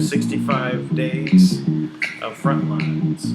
365 days of Frontlines.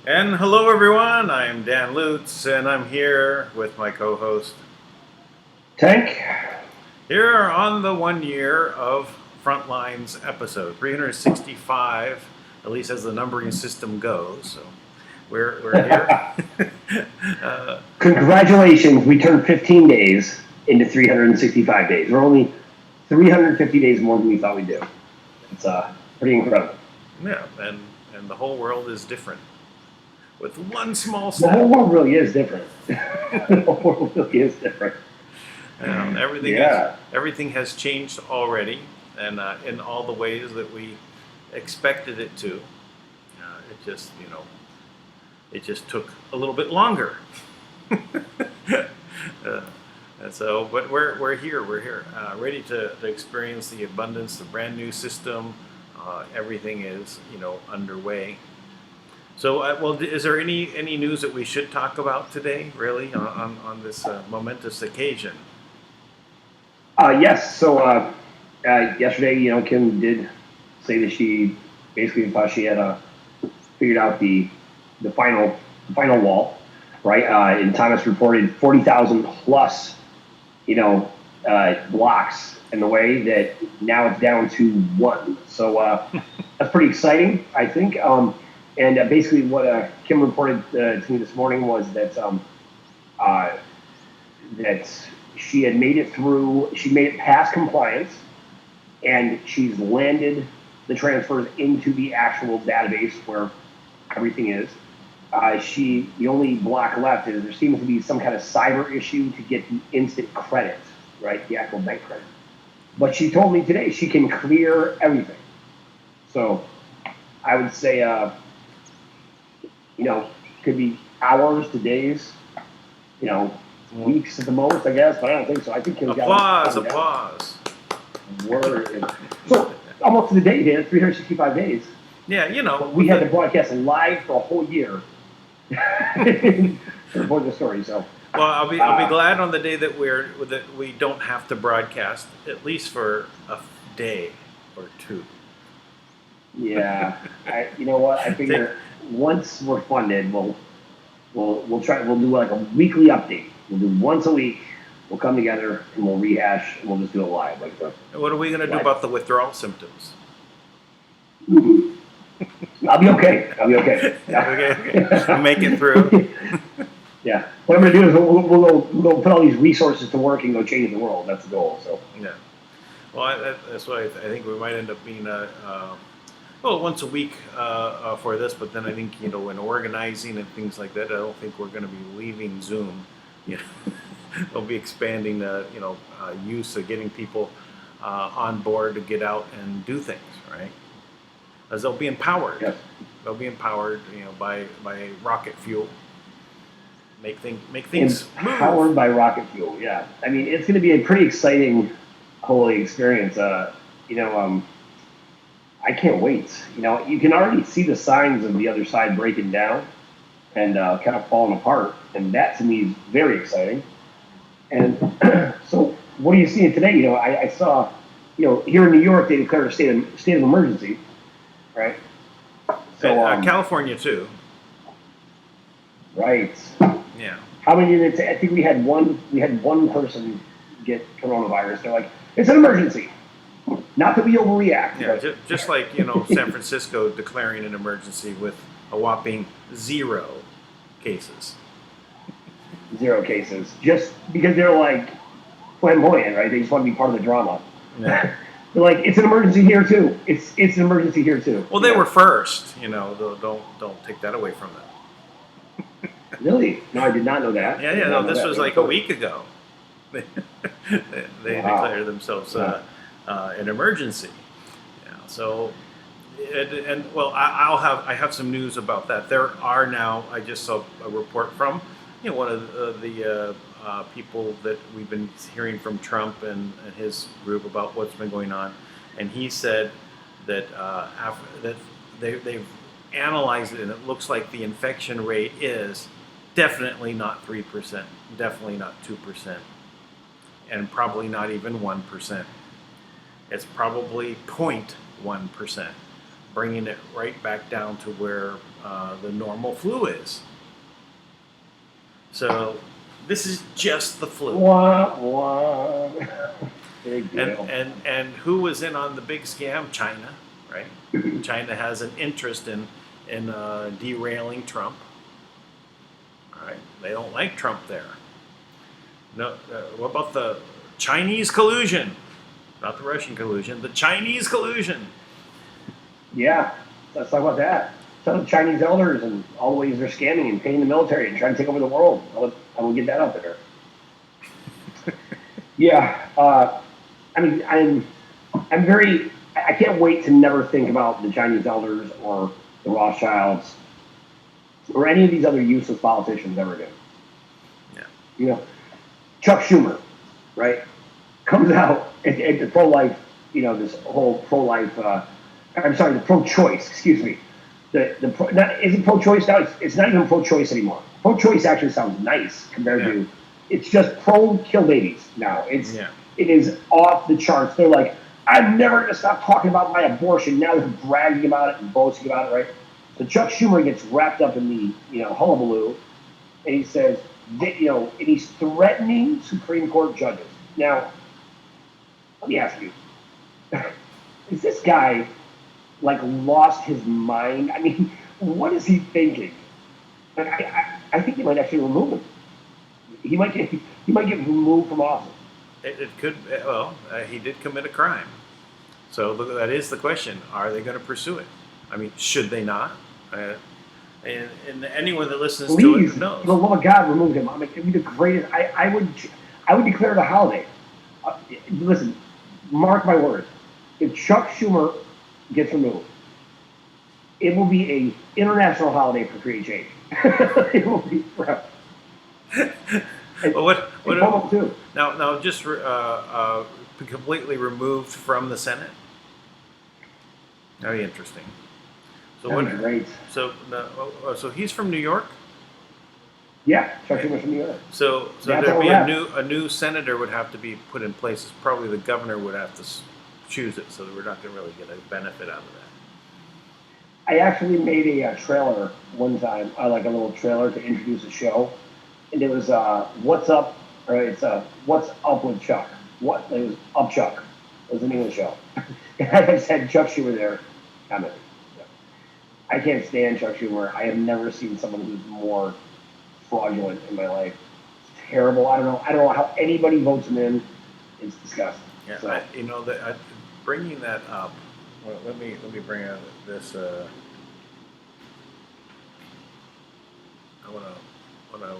And hello everyone, I'm Dan Lutz and I'm here with my co-host DANK. Here on the 1 year of Frontlines episode, 365, at least as the numbering system goes. So we're here. Congratulations, we turned 15 days into 365 days. We're only 350 days more than we thought we'd do. It's pretty incredible. Yeah, and the whole world is different. With one small The step. whole world really is different. The whole world really is different. Everything has changed already, and in all the ways that we expected it to. It just took a little bit longer. And so, but we're here, ready to experience the abundance, the brand new system. Everything is underway. So, well, is there any news that we should talk about today, really, on this momentous occasion? Yes. So yesterday, Kim did say that she basically thought she had figured out the final wall, right? And Thomas reported 40,000 plus, blocks in the way that now it's down to one. So that's pretty exciting, I think. And basically what Kim reported to me this morning was that that she had made it through, she made it past compliance, and she's landed the transfers into the actual database where everything is. The only block left is there seems to be some kind of cyber issue to get the instant credit, right? The actual bank credit. But she told me today she can clear everything. So I would say, could be hours to days weeks at the most, I guess, but I don't think so. I think he'll Applause, got applause. Word. So almost to the day, Dan, 365 days. Yeah, But we had to broadcast live for a whole year to report the story. So. Well, I'll be glad on the day that we don't have to broadcast, at least for a day or two. Yeah, you know what? I figure once we're funded, we'll do like a weekly update. We'll do once a week. We'll come together and we'll rehash and we'll just do it live. And what are we going to do about the withdrawal symptoms? I'll be okay. Okay. We'll make it through. Yeah. What I'm going to do is we'll go put all these resources to work and go change the world. That's the goal. So. Yeah. Well, that's why I think we might end up being once a week for this, but then I think in organizing and things like that, I don't think we're going to be leaving Zoom. We'll be expanding the use of getting people on board to get out and do things, right? As they'll be empowered. Yes. They'll be empowered, by rocket fuel. Make things empowered move. by rocket fuel. Yeah, I mean it's going to be a pretty exciting whole experience. I can't wait. You can already see the signs of the other side breaking down and kind of falling apart, and that to me is very exciting. And so, what are you seeing today? I saw, here in New York they declared a state of emergency, right? So California too. Right. Yeah. How many units? I think we had one person get coronavirus. They're like, it's an emergency. Not that we overreact. Yeah, just like San Francisco declaring an emergency with a whopping 0 cases. 0 cases, just because they're like flamboyant, right? They just want to be part of the drama. Yeah. They're like, it's an emergency here too. It's an emergency here too. Well, they were first. Don't take that away from them. Really? No, I did not know that. Yeah. No, this was like a week ago. They declared themselves an emergency. Yeah. So, I have some news about that. There are now. I just saw a report from one of the people that we've been hearing from Trump and his group about what's been going on, and he said that that they've analyzed it, and it looks like the infection rate is definitely not 3%, definitely not 2%, and probably not even 1%. It's probably 0.1%, bringing it right back down to where the normal flu is. So this is just the flu. Wah, wah. Big deal. And who was in on the big scam? China, right? China has an interest in derailing Trump. All right, they don't like Trump there. No, what about the Chinese collusion? Not the Russian collusion, the Chinese collusion. Yeah, let's talk about that. Some of the Chinese elders and all the ways they're scamming and paying the military and trying to take over the world. I will get that out there. Yeah, I mean, I'm very. I can't wait to never think about the Chinese elders or the Rothschilds or any of these other useless politicians ever again. Yeah. Chuck Schumer, right, comes out at the pro-life, this whole pro-life. I'm sorry, the pro-choice. Excuse me. Isn't pro-choice now? It's not even pro-choice anymore. Pro-choice actually sounds nice compared to. It's just pro-kill babies now. It is off the charts. They're like, I'm never going to stop talking about my abortion. Now they're bragging about it and boasting about it, right? So Chuck Schumer gets wrapped up in the hullabaloo, and he says, and he's threatening Supreme Court judges. Now, let me ask you, is this guy lost his mind? I mean, what is he thinking? I think he might actually remove him. He might get removed from office. It could. Well, he did commit a crime, so that is the question: are they going to pursue it? I mean, should they not? And anyone that listens to it knows. For the love of God, remove him. I mean, it'd be the greatest. I would declare it a holiday. Listen, mark my words. If Chuck Schumer gets removed, it will be a international holiday for create change. It will be forever. And, Well, and Cuomo too. now just completely removed from the Senate? Very interesting. So That'd be great. so he's from New York. Yeah, Chuck Schumer's from New York. So That's there'd all be rep. a new senator would have to be put in place. Probably the governor would have to choose it. So we're not going to really get a benefit out of that. I actually made a trailer one time, like a little trailer to introduce a show, and it was "What's Up," or it's "What's Up with Chuck." It was Up Chuck. Was the name of the show. And I just had Chuck Schumer there commenting. Yeah. I can't stand Chuck Schumer. I have never seen someone who's more fraudulent in my life. It's terrible. I don't know. I don't know how anybody votes him in. It's disgusting. Yeah, So, bringing that up. Well, let me bring out this. I want to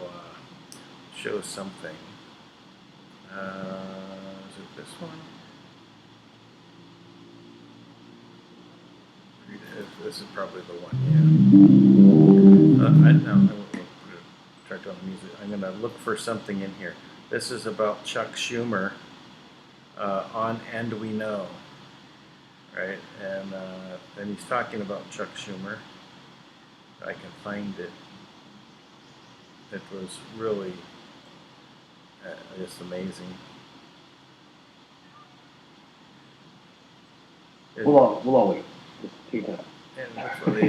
show something. Is it this one? This is probably the one. Yeah. I will try to on the music. I'm going to look for something in here. This is about Chuck Schumer on "And We Know," right? And he's talking about Chuck Schumer. I can find it. It was really just amazing. we'll all wait. Just take it.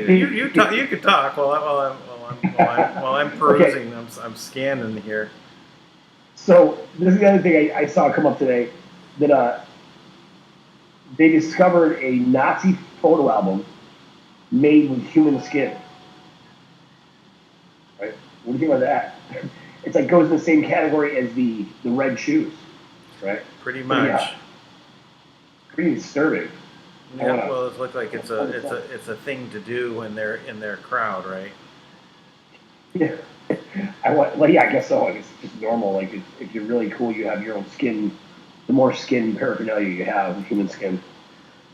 You talk. You can talk while I'm perusing. Okay. I'm scanning here. So this is the other thing I saw come up today, that they discovered a Nazi photo album made with human skin. Right? What do you think about that? It's like goes in the same category as the red shoes, right? Pretty much. Yeah, pretty disturbing. Yeah, well, it looks like it's a thing to do when they're in their crowd, right? Yeah. Well, yeah, I guess so. It's just normal. Like, if you're really cool, you have your own skin. The more skin paraphernalia you have, human skin.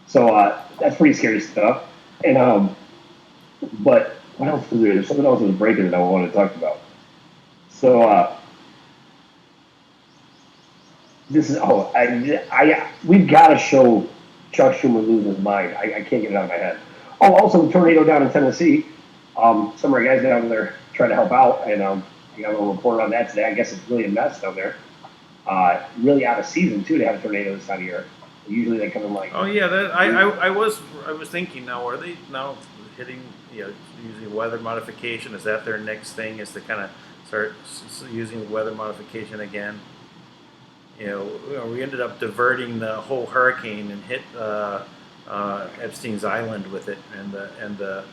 So that's pretty scary stuff. And but what else was there? There's something else that was breaking that I wanted to talk about. So this is we've got to show Chuck Schumer losing his mind. I can't get it out of my head. Oh, also the tornado down in Tennessee. Some of our guys down there trying to help out, and I got a little report on that today. I guess it's really a mess down there. Really out of season too to have a tornado this time of year. Usually they come in like. Oh yeah, I was thinking now. Are they now hitting using weather modification? Is that their next thing? Is to kind of start using weather modification again? We ended up diverting the whole hurricane and hit Epstein's Island with it, and the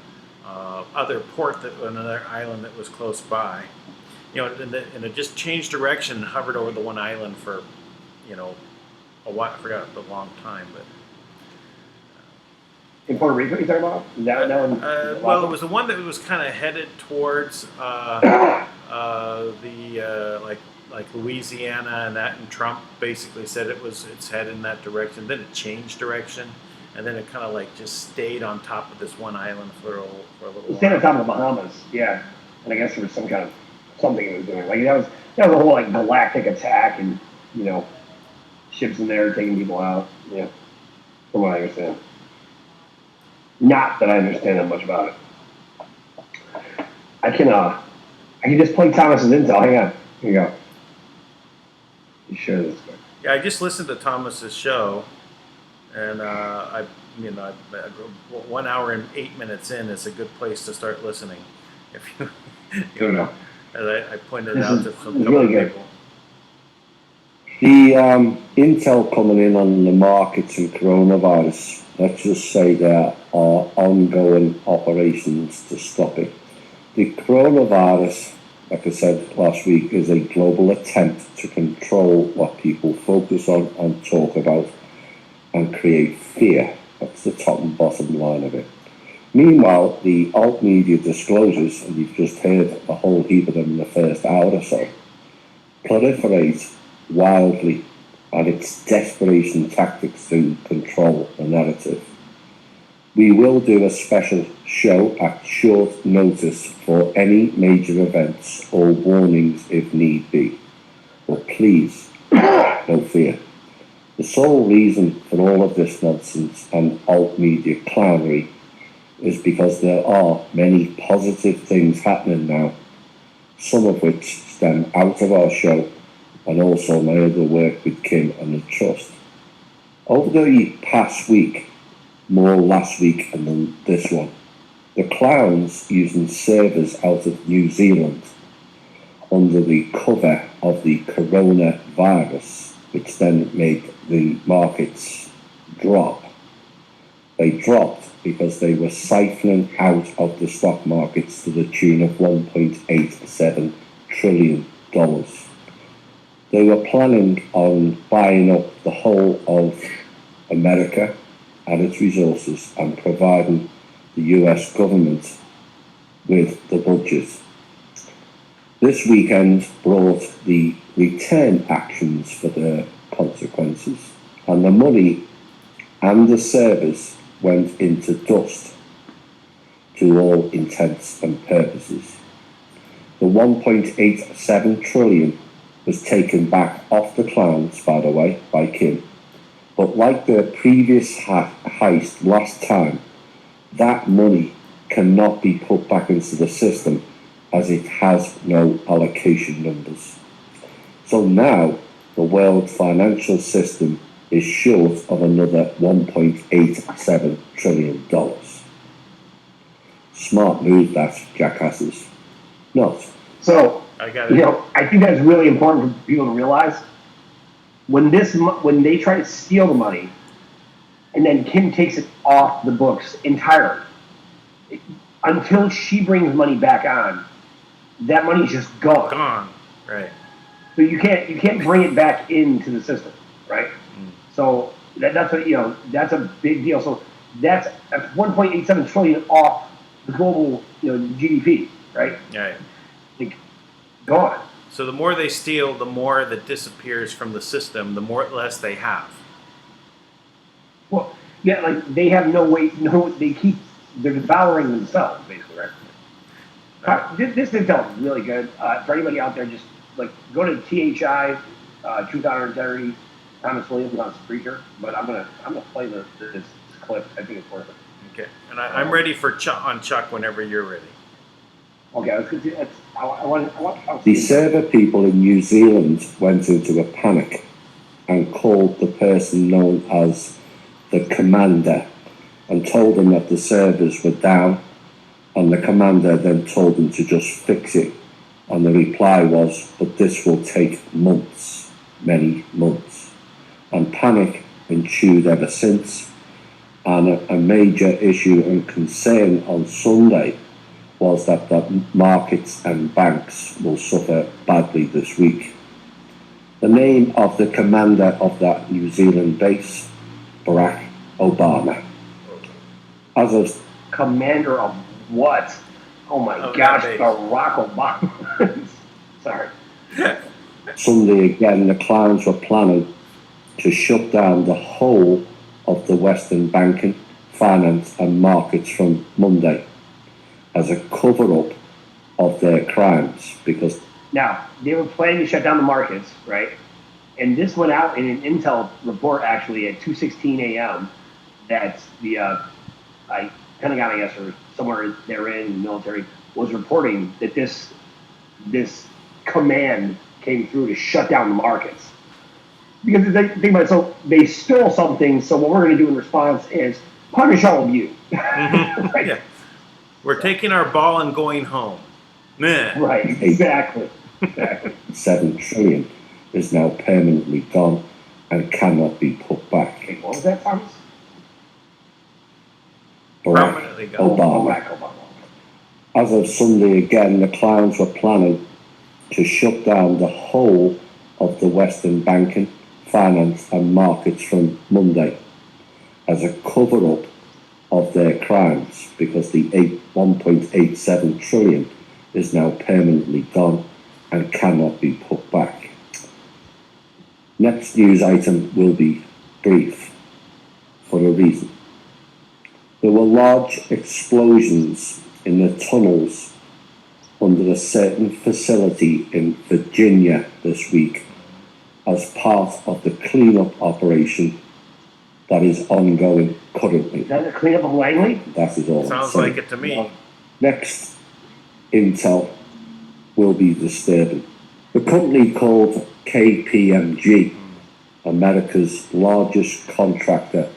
other port another island that was close by. And it just changed direction and hovered over the one island for, a while. I forgot the long time, but. In Puerto Rico, you talking about? Well, it was the one that was kind of headed towards like Louisiana and Trump basically said it's headed in that direction. Then it changed direction, and then it kind of like just stayed on top of this one island for a little while. It stayed on top of the Bahamas, yeah. And I guess there was some kind of something it was doing. Like that was a whole like galactic attack, and ships in there taking people out. Yeah, from what I understand. Not that I understand that much about it. I can just play Thomas's intel. Hang on. Here you go. You share this quick. Yeah, I just listened to Thomas's show, and 1 hour and 8 minutes in is a good place to start listening. If you know, as I pointed out to some couple really of people. The intel coming in on the markets and coronavirus, let's just say there are ongoing operations to stop it. The coronavirus, like I said last week, is a global attempt to control what people focus on and talk about and create fear. That's the top and bottom line of it. Meanwhile, the alt media disclosures, and you've just heard a whole heap of them in the first hour or so, proliferate wildly, and it's desperation tactics to control the narrative. We will do a special show at short notice for any major events or warnings if need be. But please, no fear. The sole reason for all of this nonsense and alt media clownery is because there are many positive things happening now, some of which stem out of our show and also my other work with Kim and the Trust. Over the past week, more last week and then this one, the clowns using servers out of New Zealand under the cover of the coronavirus, which then made the markets drop. They dropped because they were siphoning out of the stock markets to the tune of $1.87 trillion. They were planning on buying up the whole of America and its resources and providing the US government with the budget. This weekend brought the return actions for their consequences, and the money and the service went into dust to all intents and purposes. The 1.87 trillion was taken back off the clowns, by the way, by Kim, but like the previous heist last time, that money cannot be put back into the system as it has no allocation numbers. So now the world financial system is short of another $1.87 trillion. Smart move, that, jackasses. Not. So, I got it. I think that's really important for people to realize. When they try to steal the money, and then Kim takes it off the books entirely, until she brings money back on, that money's just gone. Gone. Right. So you can't bring it back into the system, right? So that's what that's a big deal. So that's 1.87 trillion off the global GDP, right? Right. Like, gone. So the more they steal, the more that disappears from the system, the less they have. Well, yeah, like they have no way. They're devouring themselves, basically, right? This intel is really good. For anybody out there, just like go to THI, Truth, Honor, Integrity, Thomas Williams on Spreaker. But I'm gonna play this clip. I think it's worth it. Okay, and I'm ready for Chuck whenever you're ready. Okay, I want. The server people in New Zealand went into a panic and called the person known as the commander and told them that the servers were down, and the commander then told them to just fix it, and the reply was, but this will take months, many months, and panic ensued ever since. And a major issue and concern on Sunday was that the markets and banks will suffer badly this week. The name of the commander of that New Zealand base, Barack Obama. As of commander of what? Oh my gosh, Barack Obama. Sorry. Sunday again, the clowns were planning to shut down the whole of the Western banking, finance and markets from Monday as a cover-up of their crimes, because now they were planning to shut down the markets, right? And this went out in an intel report actually at 2:16 a.m. that the Pentagon, I guess, or somewhere they're in the military, was reporting that this command came through to shut down the markets. Because they think about it, so they stole something, so what we're going to do in response is punish all of you. Mm-hmm. Right? Yeah. We're taking our ball and going home. Meh. Right, exactly. 7 trillion is now permanently gone and cannot be put back. Okay, what was that, Thomas? Permanently gone. Obama. As of Sunday again, the clowns were planning to shut down the whole of the Western banking, finance and markets from Monday as a cover-up of their crimes, because the 1.87 trillion is now permanently gone and cannot be put back. Next news item will be brief for a reason. There were large explosions in the tunnels under a certain facility in Virginia this week as part of the cleanup operation that is ongoing currently. Is that the cleanup of Langley? That is all. Sounds like it to me. Next intel will be disturbing. The company called KPMG, America's largest contractor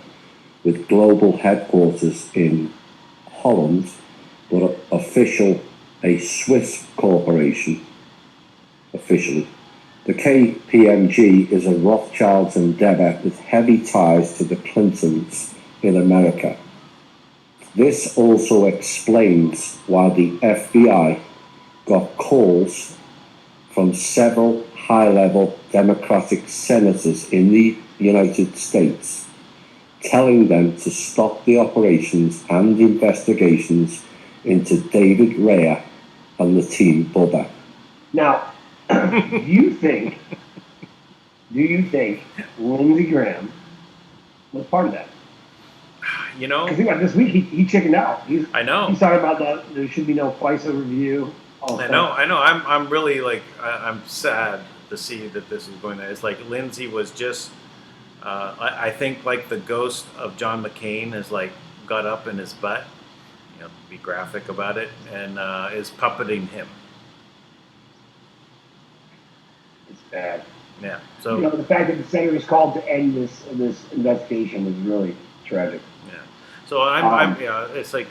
with global headquarters in Holland, but a Swiss corporation officially. The KPMG is a Rothschild's endeavor with heavy ties to the Clintons in America. This also explains why the FBI got calls from several high-level Democratic senators in the United States telling them to stop the operations and investigations into David Rea and the Team Bubba. Now, do you think Lindsey Graham was part of that? You know, Because this week he chickened out. I know. He's talking about that there should be no FISA review. I know. I'm really like, I'm sad to see that this is going to. It's like Lindsay was just. I think like the ghost of John McCain is like got up in his butt. You know, to be graphic about it, and is puppeting him. It's bad. Yeah. So the fact that the senator was called to end this investigation is really tragic. Yeah. So I'm it's like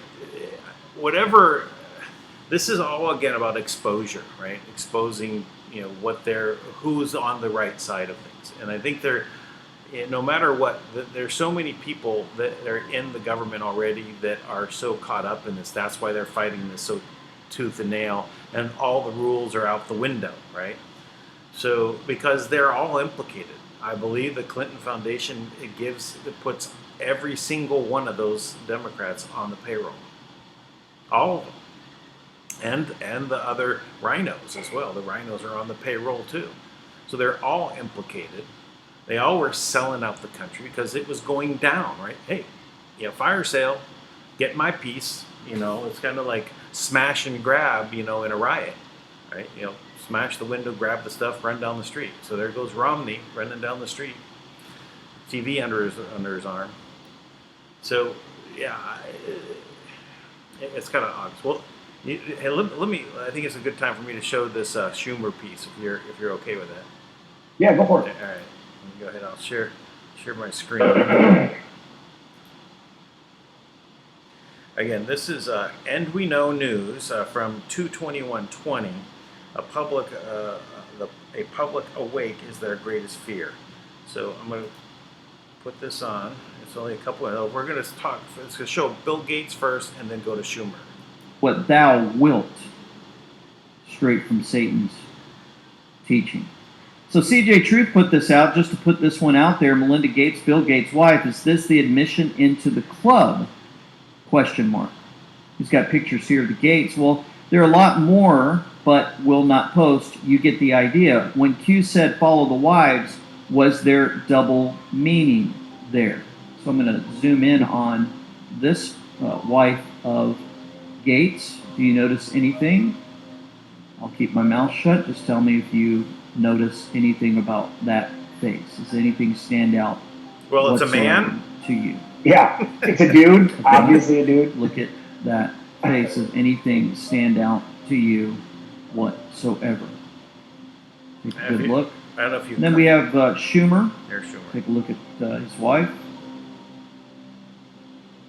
whatever. This is all again about exposure, right? Exposing, who's on the right side of things, and I think no matter what, there's so many people that are in the government already that are so caught up in this. That's why they're fighting this so tooth and nail, and all the rules are out the window, right? So because they're all implicated, I believe the Clinton Foundation it puts every single one of those Democrats on the payroll, all of them, and the other rhinos as well. The rhinos are on the payroll too, so they're all implicated. They all were selling out the country because it was going down, right? Hey, fire sale, get my piece. It's kind of like smash and grab, in a riot, right? Smash the window, grab the stuff, run down the street. So there goes Romney running down the street, TV under his arm. So yeah, it's kind of odd. Well, hey, let me. I think it's a good time for me to show this Schumer piece if you're okay with that. Yeah, go for it. All right. Let me go ahead. I'll share my screen. Again, this is And We Know News from 2/21/20. A public awake is their greatest fear. So I'm going to put this on. It's only a couple of. We're going to talk. It's going to show Bill Gates first, and then go to Schumer. What thou wilt, straight from Satan's teaching. So CJ Truth put this out, just to put this one out there. Melinda Gates, Bill Gates' wife, is this the admission into the club? Question mark. He's got pictures here of the Gates. Well, there are a lot more, but will not post. You get the idea. When Q said follow the wives, was there double meaning there? So I'm going to zoom in on this wife of Gates. Do you notice anything? I'll keep my mouth shut. Just tell me if you notice anything about that face. Does anything stand out? Well, it's a man to you. Yeah, it's a dude. Obviously a dude. Look at that face. Does anything stand out to you whatsoever? Take a good look. I don't know if you. And then we have Schumer. There's Schumer. Take a look at his wife.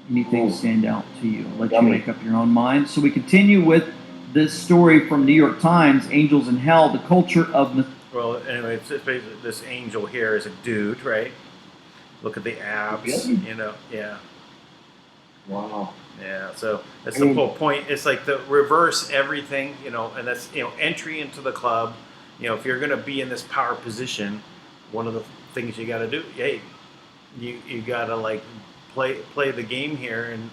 Anything stand out to you? I'll let you make up your own mind. So we continue with this story from New York Times, Angels in Hell, the culture of... Well, anyway, it's basically this angel here is a dude, right? Look at the abs, yeah. Wow. Yeah, so that's the whole point. It's like the reverse everything, and that's, entry into the club. If you're going to be in this power position, one of the things you got to do, hey, you got to like play the game here, and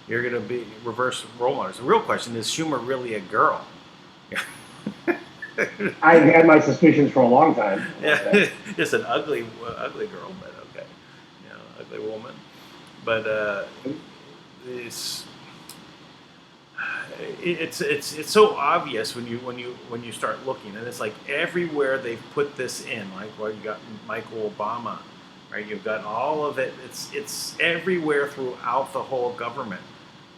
you're going to be reverse role models. The real question is Schumer really a girl? I've had my suspicions for a long time. Yeah, just an ugly girl, but okay, ugly woman. But it's it's so obvious when you start looking, and it's like everywhere they've put this in. Like, well, you got Michael Obama, right? You've got all of it. It's everywhere throughout the whole government.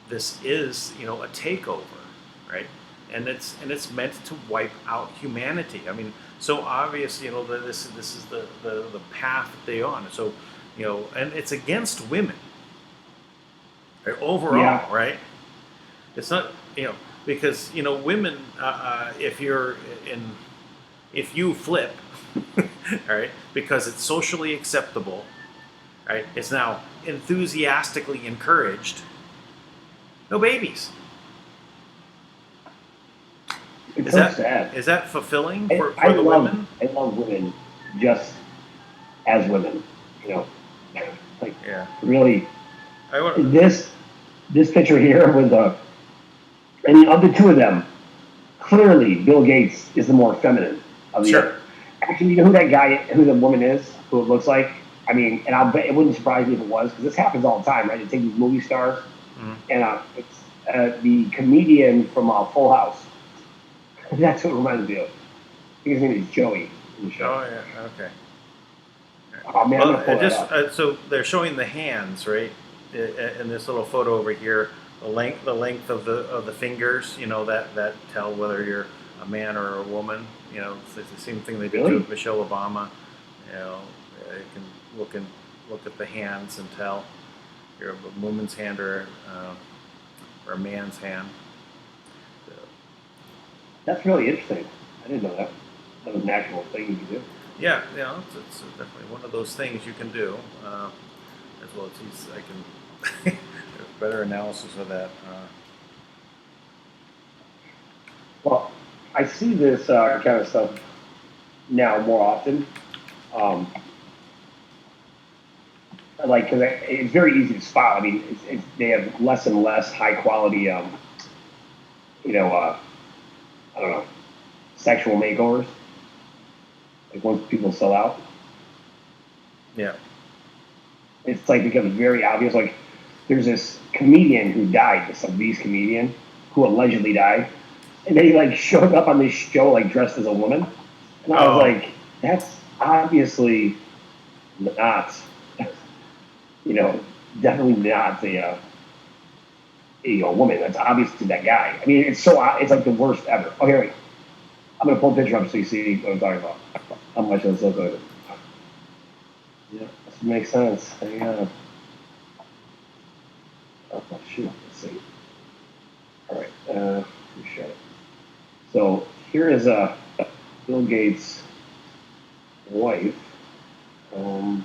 This is, a takeover, right? And it's meant to wipe out humanity. I mean, so obvious, that this is the path that they're on. So, and it's against women, right? Overall, Yeah. right? It's not, because women, if if you flip, all right, because it's socially acceptable, right? It's now enthusiastically encouraged. No babies. It's Is so that sad. is that fulfilling for I the love women? I love women just as women. You know, like Yeah. really I want. this picture here with I mean, of the two of them, clearly Bill Gates is the more feminine of the Sure. other. Actually, you know who the woman is, who it looks like? I mean, and I'll bet it wouldn't surprise me if it was, because this happens all the time, right? You take these movie stars, Mhm. and it's the comedian from Full House. That's what it reminds me of. I think his name is Joey in the show. Oh yeah. Okay. Oh man, I'm Well, gonna pull that up. so they're showing the hands, right? In this little photo over here, the length of the fingers, that tell whether you're a man or a woman. It's the same thing they did Really? to Michelle Obama. You can look at the hands and tell if you're a woman's hand or a man's hand. So, That's really interesting. I didn't know that. That was an actual thing you could do. yeah, it's definitely one of those things you can do. As well as I can there's better analysis of that. Well, I see this kind of stuff now more often. Um, like, because it's very easy to spot. I mean, they have less and less high quality, you know, I don't know, sexual makeovers. Like once people sell out, Yeah. it's like becomes very obvious. Like there's this comedian who died, this obese comedian who allegedly died, and then he like showed up on this show like dressed as a woman, and I was Oh. like, that's obviously not, you know, definitely not a woman. That's obviously that guy. I mean, it's like the worst ever. Okay, wait. I'm gonna pull a picture up so you see what I'm talking about. How much that's so good. Yeah, this makes sense. Oh shoot. Let's see. All right. Let me show it. So here is Bill Gates' wife. Um,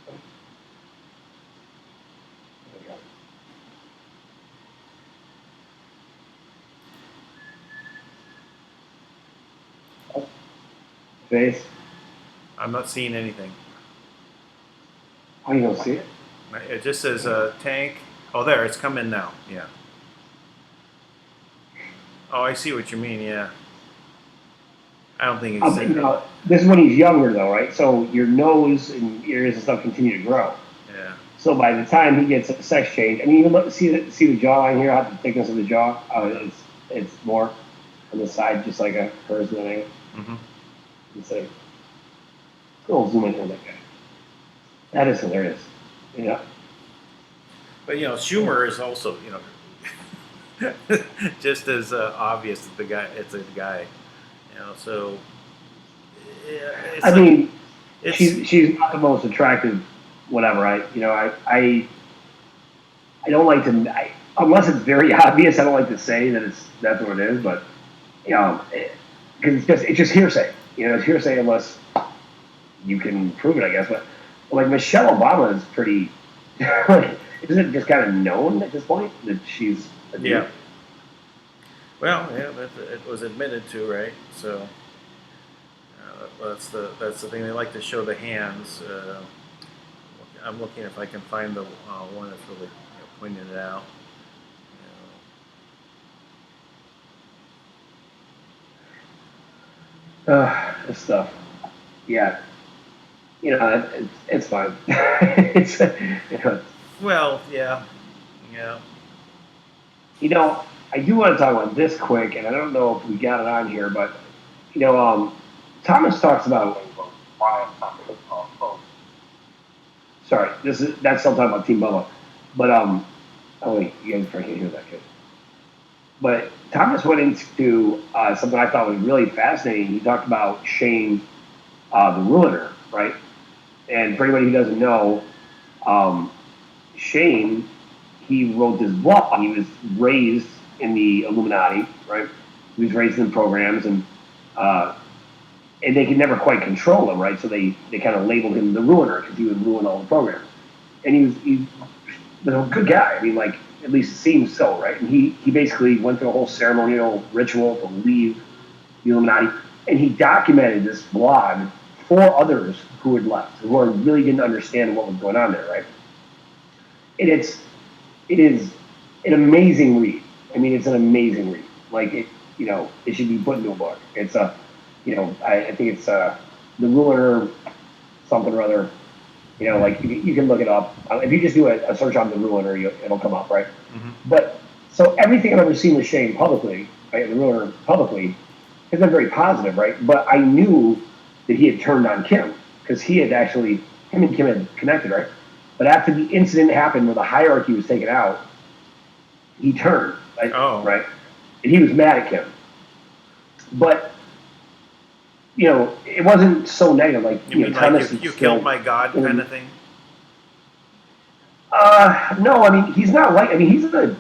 there we go. Oh, face. I'm not seeing anything. Oh, you don't see it? It just says tank. Oh, there, it's come in now. Yeah. Oh, I see what you mean. Yeah. I don't think it's. Now, this is when he's younger, though, right? So your nose and ears and stuff continue to grow. Yeah. So by the time he gets a sex change, I mean, even see the jawline here, how the thickness of the jaw. It's more on the side, just like hers and everything. Mm-hmm. It's like, go zoom in on that guy. That is hilarious. Yeah. But Schumer is also just as obvious that it's a guy. So yeah, it's I like, mean, it's she's not the most attractive, whatever. I don't like to, unless it's very obvious. I don't like to say that that's what it is. But because it's just hearsay. It's hearsay unless you can prove it, I guess. But like Michelle Obama is pretty. Like, isn't it just kind of known at this point that she's a dude? yeah. Well, yeah, it was admitted to, right? So that's the thing. They like to show the hands. I'm looking if I can find the one that's really pointing it out. This stuff. Yeah. It's fine. It's Well, yeah. Yeah. You know, I do want to talk about this quick, and I don't know if we got it on here, but Thomas talks about. Sorry, that's still talking about Team Bubba, but oh wait, you guys probably can't hear that good. But Thomas went into something I thought was really fascinating. He talked about Shane, the Ruiner, right? And for anybody who doesn't know, Shane, he wrote this blog. He was raised in the Illuminati, right? He was raised in programs, and they could never quite control him, right? So they kind of labeled him the Ruiner because he would ruin all the programs. And he was a good guy. I mean, like, at least it seems so, right? And he basically went through a whole ceremonial ritual to leave the Illuminati, and he documented this blog for others who had left, who really didn't understand what was going on there, right? And it is an amazing read. I mean, it's an amazing read. Like, it should be put into a book. It's I think it's the Ruiner something or other. Like you can look it up. If you just do a search on the Ruiner, it'll come up, right? Mm-hmm. But so everything I've ever seen with Shane publicly, right, the Ruiner publicly, has been very positive, right? But I knew that he had turned on Kim because him and Kim had connected, right? But after the incident happened where the hierarchy was taken out, he turned, right? Oh. Right? And he was mad at Kim. But it wasn't so negative. Like, You mean Thomas like you killed my God kind of thing? No, I mean, he's not like, I mean, he's a,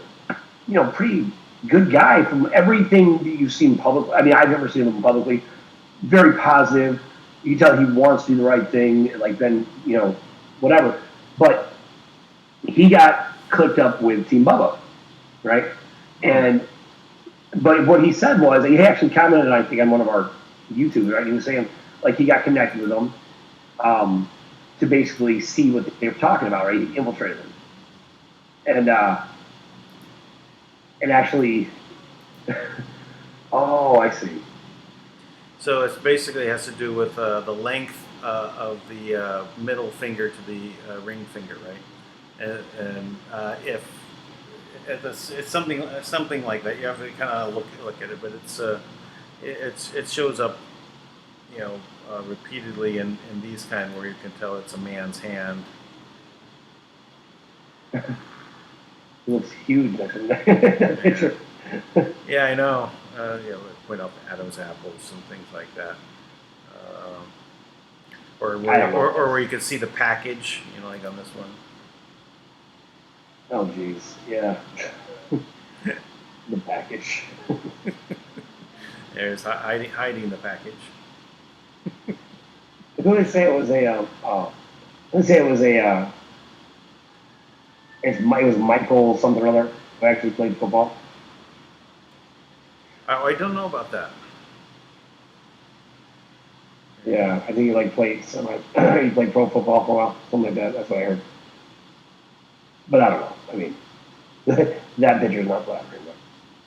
pretty good guy from everything that you've seen publicly. I mean, I've never seen him publicly. Very positive. You can tell he wants to do the right thing, like, then, whatever. But he got clicked up with Team Bubba, right? But what he said was, he actually commented, I think, on one of our YouTube, right? He was saying, like, he got connected with them to basically see what they were talking about, right? He infiltrated them. And actually, oh, I see. So it basically has to do with the length of the middle finger to the ring finger, right? And if it's something like that, you have to kind of look at it, but it shows up, repeatedly in these kind where you can tell it's a man's hand. It looks huge in that picture. Yeah, I know. Point out Adam's apples and things like that. Or where you could see the package, like on this one. Oh, jeez. Yeah. The package. There's hiding the package. Who did say it was let's say it was it was Michael something or other who actually played football. I don't know about that. Yeah, I think he played he played pro football for a while, something like that. That's what I heard. But I don't know. I mean, that picture's not flattering.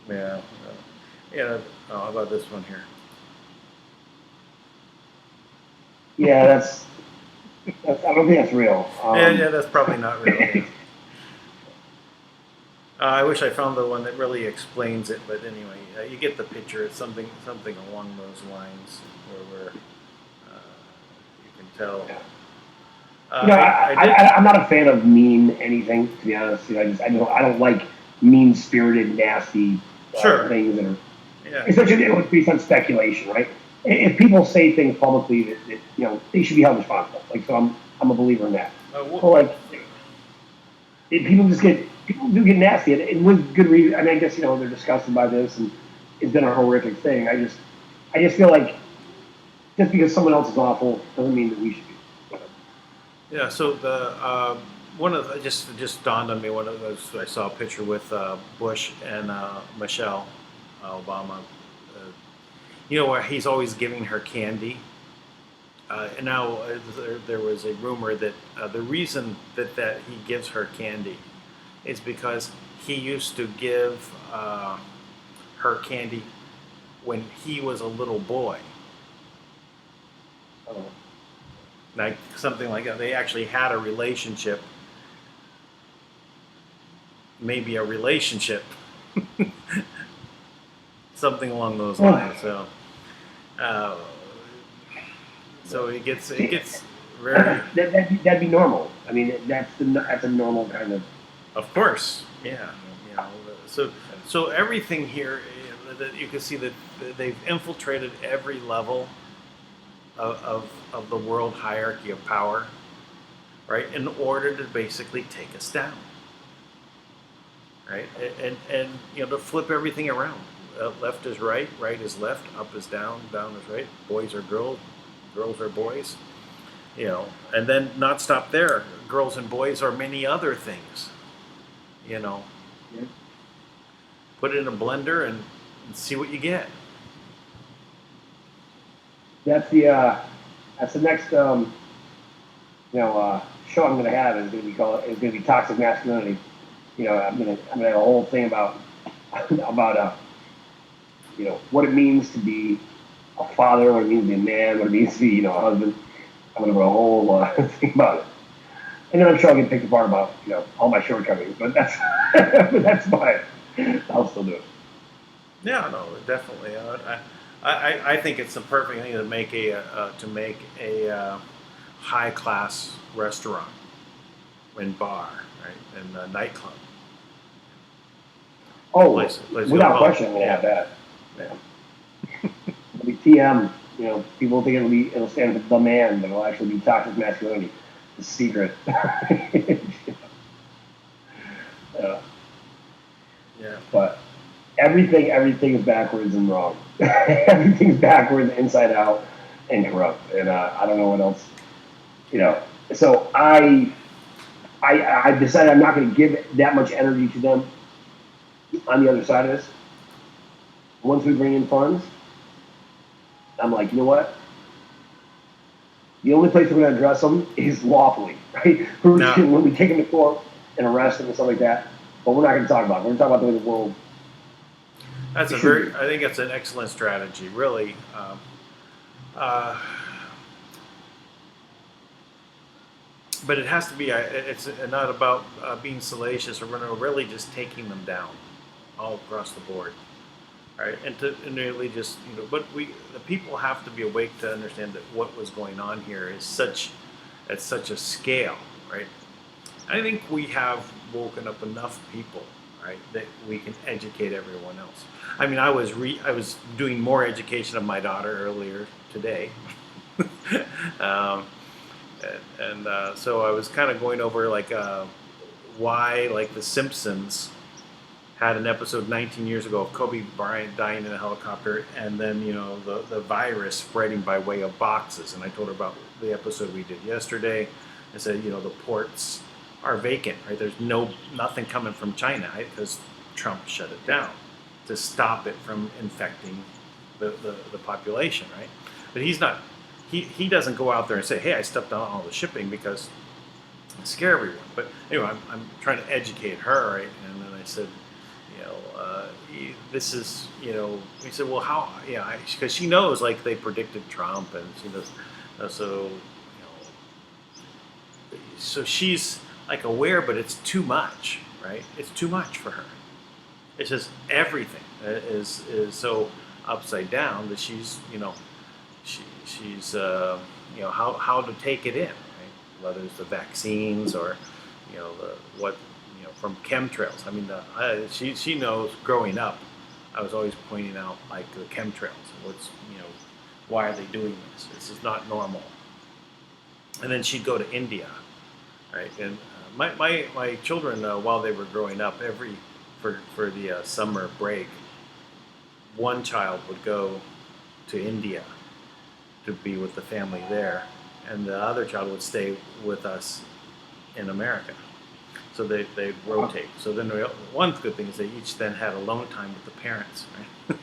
But. Yeah. Yeah. Oh, how about this one here? Yeah, that's I don't think that's real. Yeah, that's probably not real. Yeah. I wish I found the one that really explains it, but anyway, you get the picture. It's something along those lines where you can tell. I'm not a fan of mean anything, to be honest. I don't like mean-spirited, nasty things that are, especially if it was based on speculation, right? If people say things publicly that they should be held responsible. Like, so I'm a believer in that. So people do get nasty, and with good reason. I mean, I guess they're disgusted by this, and it's been a horrific thing. I just feel like just because someone else is awful doesn't mean that we should be. Yeah. So the one of just dawned on me. One of those I saw a picture with Bush and Michelle Obama. Where he's always giving her candy. And now there was a rumor that the reason that he gives her candy is because he used to give her candy when he was a little boy. Oh. Like something like that. They actually had a relationship. maybe a relationship, something along those lines. So, uh, so it gets very, that'd be normal. I mean, that's a normal kind of. of course, yeah, you know. So everything here that you can see that they've infiltrated every level of the world hierarchy of power, right, in order to basically take us down, right, and you know, to flip everything around. Left is right, right is left, up is down, down is right. Boys are girls, girls are boys. You know, and then not stop there. Girls and boys are many other things. You know, Yeah. put it in a blender and see what you get. That's the next show I'm gonna have is gonna be toxic masculinity. You know, I'm gonna have a whole thing about about what it means to be a father, what it means to be a man, what it means to be a husband. I'm gonna have a whole thing about it, and then I'm sure I'll get picked apart about all my shortcomings, but that's that's fine. I'll still do it. Yeah, no, definitely. I think it's the perfect thing to make a high class restaurant and bar, right, and a nightclub. Oh, Place without question, I'm gonna have that. Yeah. It'll be TM. People think it'll stand for the man, but it'll actually be toxic masculinity. The secret. Yeah. But everything is backwards and wrong. Everything's backwards, inside out, and corrupt. And I don't know what else. So I decided I'm not going to give that much energy to them on the other side of this. Once we bring in funds, I'm like, you know what? The only place we're going to address them is lawfully, right? When we take them to court and arrest them and stuff like that. But we're not going to talk about it. We're going to talk about the way the world. I think that's an excellent strategy, really. But it has to be. It's not about being salacious or really just taking them down, all across the board, right? And really just but the people have to be awake to understand that what was going on here is at such a scale, right? I think we have woken up enough people, right, that we can educate everyone else. I mean, I was doing more education of my daughter earlier today. So I was kind of going over why the Simpsons had an episode 19 years ago of Kobe Bryant dying in a helicopter, and then the virus spreading by way of boxes. And I told her about the episode we did yesterday. I said the ports are vacant, right? There's nothing coming from China, right? Because Trump shut it down to stop it from infecting the population, right? But he's not. He doesn't go out there and say, "Hey, I stepped on all the shipping," because I scare everyone. But anyway, I'm trying to educate her, right? And then I said, this is, we said, well, how? Yeah, because she knows they predicted Trump, and she knows, so she's aware, but it's too much, right? It's too much for her. It's just everything is so upside down that she's she's how to take it in, right? Whether it's the vaccines or from chemtrails. I mean, she knows. Growing up, I was always pointing out the chemtrails. What's why are they doing this? This is not normal. And then she'd go to India, right? And my children, while they were growing up, for the summer break, one child would go to India to be with the family there, and the other child would stay with us in America. So they rotate. So then one good thing is they each then had alone time with the parents, right?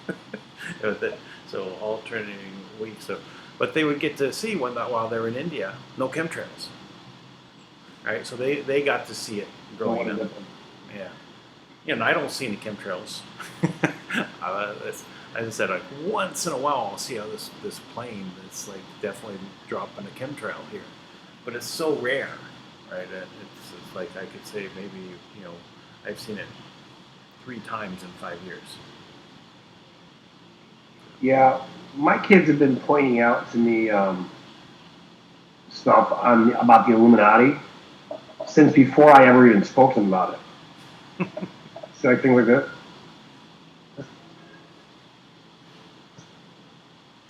So alternating weeks. But they would get to see while they were in India, no chemtrails, right? So they got to see it growing up. Yeah. And I don't see any chemtrails. As I said, once in a while I'll see how this plane that's definitely dropping a chemtrail here, but it's so rare, right? It's I could say maybe I've seen it 3 times in 5 years. Yeah, my kids have been pointing out to me stuff about the Illuminati since before I ever even spoke to them about it. So I think we're good.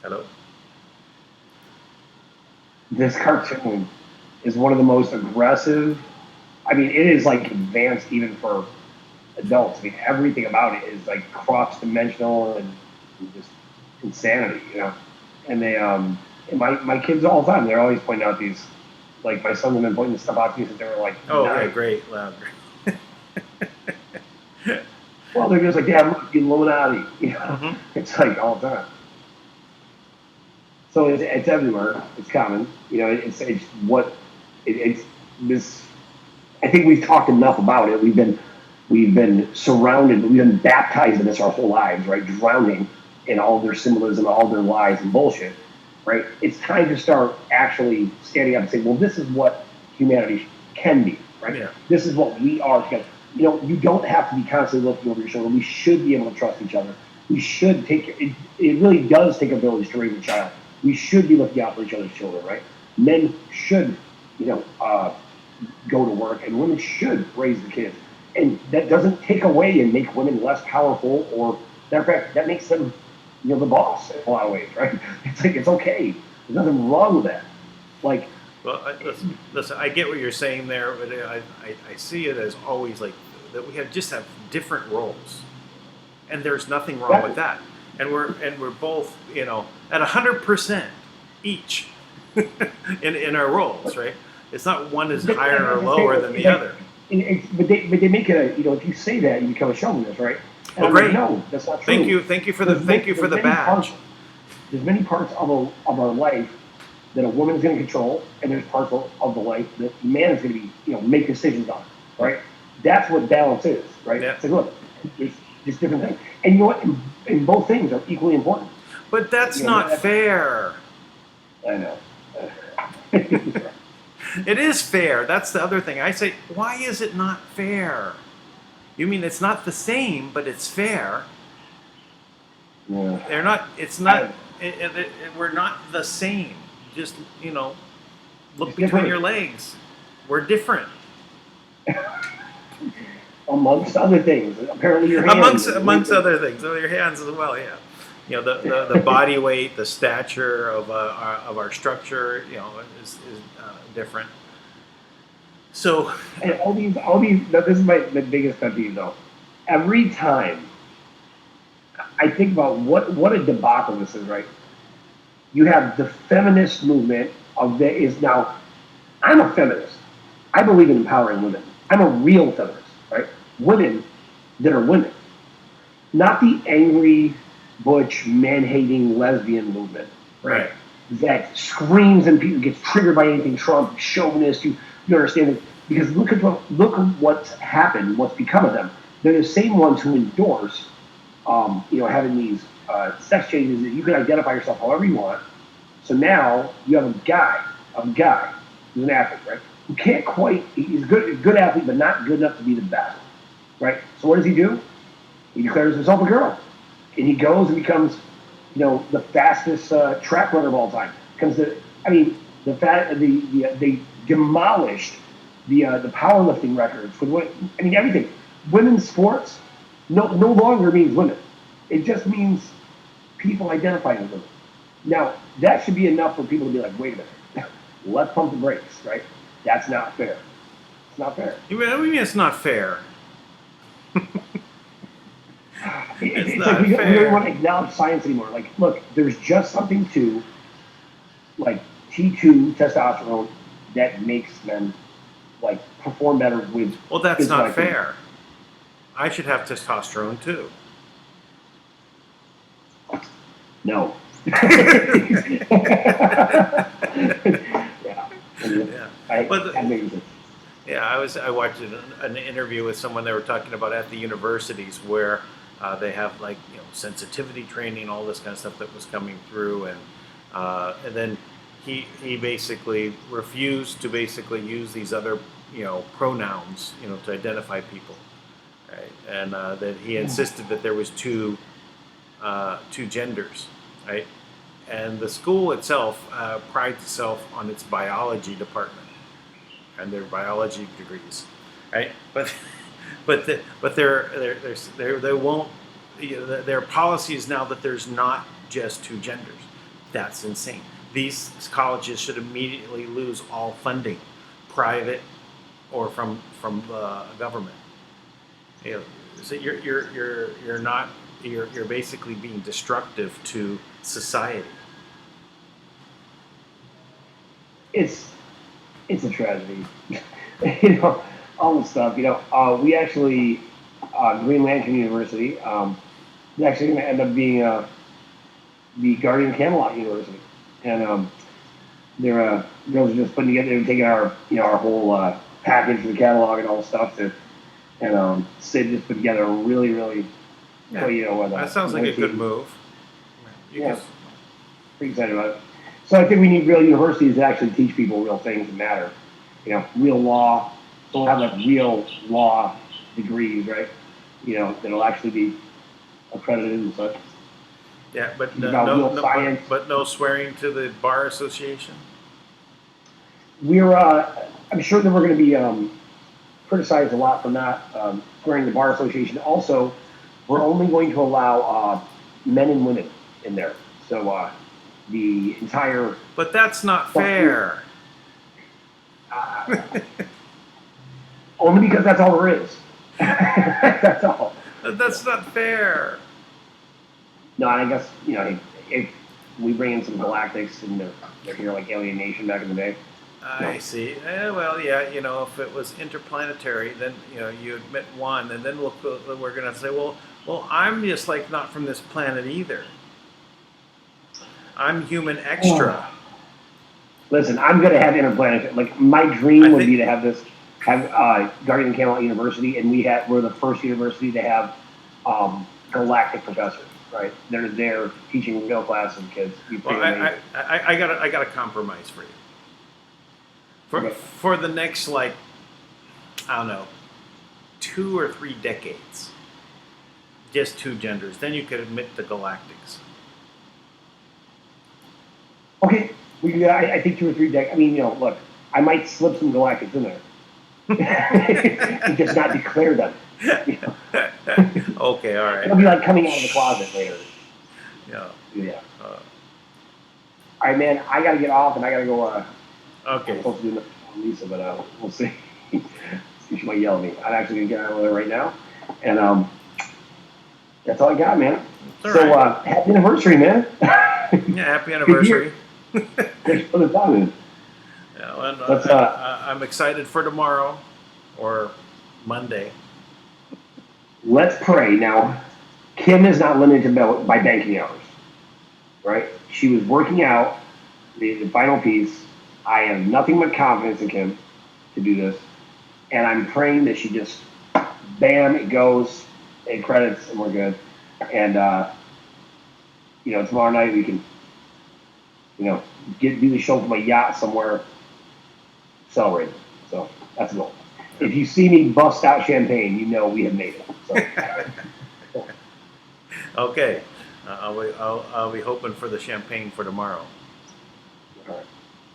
Hello? This cartoon is one of the most aggressive. I mean, it is like advanced even for adults. I mean, everything about it is like cross-dimensional and just insanity, you know. And they, and my kids all the time, they're always pointing out these, like my sons have been pointing this stuff out to me since they were like, Oh, 9. okay, great, loud. Well, they're just like, yeah, look, the Illuminati, you know. Mm-hmm. It's like all the time. So it's everywhere. It's common, you know. It's what it's this. I think we've talked enough about it. We've been surrounded. We've been baptized in this our whole lives, right? Drowning in all their symbolism, all their lies and bullshit, right? It's time to start actually standing up and saying, well, this is what humanity can be, right? Yeah. This is what we are together. You know, you don't have to be constantly looking over your shoulder. We should be able to trust each other. We should take it. It really does take a village to raise a child. We should be looking out for each other's children, right? Men should, you know, go to work, and women should raise the kids. And that doesn't take away and make women less powerful, or in fact, that makes them, you know, the boss in a lot of ways, right? It's like, it's okay. There's nothing wrong with that. Like, Well, listen, I get what you're saying there, but I see it as always like that we have different roles, and there's nothing wrong with that. And we're both, you know, at 100% each in our roles, right? It's not one is higher or lower than the other. But they make it a, you know, if you say that, you become a chauvinist, right? And Oh, great. Like, no, that's not true. Thank you for the badge. There's many parts of our life that a woman is going to control, and there's parts of the life that a man is going to be, you know, make decisions on, right? That's what balance is, right? Yeah. It's like, look, there's just different things, and you know what? And both things are equally important. But that's not fair. I know. It is fair. That's the other thing. I say, why is it not fair? You mean it's not the same, but it's fair? Yeah. They're not. It's not. We're not the same. Just, you know, look It's between different. your legs. We're different. Amongst other things, apparently your hands. Amongst other things, your hands as well. Yeah, you know, the body weight, the stature of our structure, you know, is different. So, And all these. Now this is my biggest pet peeve though. Every time I think about what a debacle this is, right? You have the feminist movement of that is now. I'm a feminist. I believe in empowering women. I'm a real feminist, right? Women that are women, not the angry, butch, man-hating lesbian movement, right? That screams and people gets triggered by anything Trump, chauvinist. You understand it? Because look at what's happened, what's become of them. They're the same ones who endorse, you know, having these sex changes that you can identify yourself however you want. So now you have a guy who's an athlete, right? Who can't quite. He's a good athlete, but not good enough to be the best, right? So what does he do? He declares himself a girl, and he goes and becomes, you know, the fastest track runner of all time. They demolished the powerlifting records for women. I mean, everything. Women's sports no longer means women. It just means people identifying as women. Now, that should be enough for people to be like, wait a minute, let's pump the brakes, right? That's not fair. It's not fair. what do you mean it's not fair? It's not like we fair. don't want to acknowledge science anymore. Like, look, there's just something to, like, T2 testosterone that makes them, like, perform better with. Well, that's physical not activity. fair. I should have testosterone too. No. Yeah. Yeah. But I mean, yeah, I watched an interview with someone. They were talking about at the universities where they have, like, you know, sensitivity training, all this kind of stuff that was coming through, and then he basically refused to basically use these other, you know, pronouns, you know, to identify people, right? And that he insisted that there was two genders, right? And the school itself prides itself on its biology department and their biology degrees, right? But they won't. Their policy is now that there's not just two genders. That's insane. These colleges should immediately lose all funding, private or from government. You know, so you're basically being destructive to society. It's a tragedy. All the stuff. We actually Green Lantern University is actually going to end up being the Guardian Camelot University, and they're girls are just putting together, they're taking our whole package, the catalog, and all the stuff and Sid just put together a really Yeah. That sounds like a good move. Yeah, pretty excited about it. So I think we need real universities that actually teach people real things that matter. Real law. They'll have like real law degrees, right? That'll actually be accredited and such. Yeah, but About real science. but no swearing to the bar association. I'm sure that we're going to be criticized a lot for not swearing the bar association. Also, we're only going to allow men and women in there. So the entire. But that's not fair. Only because that's all there is. That's all. That's not fair. No, I guess if we bring in some galactics and they're here like Alien Nation back in the day. I see. Well, yeah, if it was interplanetary, then you admit one, and then we're gonna say, well, I'm just like not from this planet either. I'm human extra. Listen, I'm gonna have interplanetary. Like my dream would be to have Guardian Camelot University, and we're the first university to have galactic professors. Right? They're there teaching middle class and kids. Well, I got a compromise for you. For the next, like, I don't know, 2 or 3 decades, just two genders. Then you could admit the galactics. Okay, I think 2 or 3 decades. I mean, look, I might slip some galactics in there, and just not declare them. Okay, all right. It'll be like coming out of the closet later. Yeah. All right, man. I gotta get off, and I gotta go. Okay. I'm supposed to do Lisa, but we'll see. She might yell at me. I'm actually gonna get out of there right now, and that's all I got, man. All so right. Happy anniversary, man. Yeah, happy anniversary. Thanks for the time. Yeah, and I'm excited for tomorrow or Monday. Let's pray. Now, Kim is not limited by banking hours, right? She was working out the final piece. I have nothing but confidence in Kim to do this. And I'm praying that she just, bam, it goes, it credits, and we're good. And, tomorrow night we can, do the show from a yacht somewhere, celebrating. So that's the goal. If you see me bust out champagne, we have made it. So. Okay, I'll be hoping for the champagne for tomorrow. All right.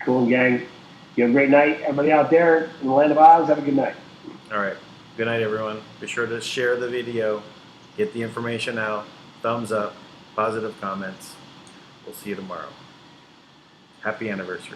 Cool, gang. You have a great night. Everybody out there in the land of Oz, have a good night. All right. Good night, everyone. Be sure to share the video, get the information out, thumbs up, positive comments. We'll see you tomorrow. Happy anniversary.